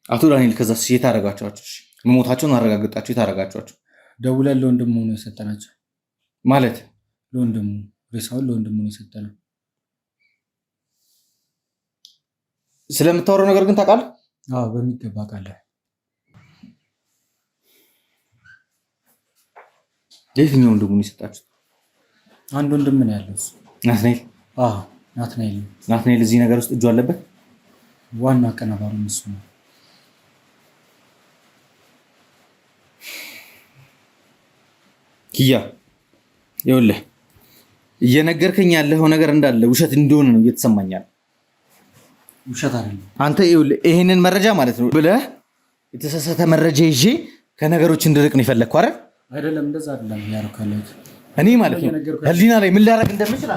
አቶ ዳንኤል ከዛ የት አደረጋችኋቸው? መሞታቸውን አረጋግጣችሁ የት አደረጋችኋቸው? ደውለን ለወንድሙ ነው የሰጠናቸው። ማለት ለወንድሙ ሬሳውን ለወንድሙ ነው የሰጠነው። ስለምታወራው ነገር ግን ታውቃለህ? አዎ በሚገባ አውቃለሁ። የትኛው ወንድሙ ነው የሰጣችሁት? አንድ ወንድም ነው ያለው እሱ። ናትናኤል? አዎ ናትናኤል። ናትናኤል እዚህ ነገር ውስጥ እጁ አለበት? ዋና አቀናባሪ እሱ ነው። ኪያ ይኸውልህ እየነገርከኝ ያለው ነገር እንዳለ ውሸት እንደሆነ ነው እየተሰማኛል። ውሸት አይደለም። አንተ ይኸውልህ ይሄንን መረጃ ማለት ነው ብለህ የተሳሳተ መረጃ ይዤ ከነገሮች እንድርቅ ነው የፈለግኩ አይደል? አይደለም፣ እንደዛ አይደለም ያረካለሁት እኔ ማለት ነው። ህሊና ላይ ምን ላደርግ እንደምችል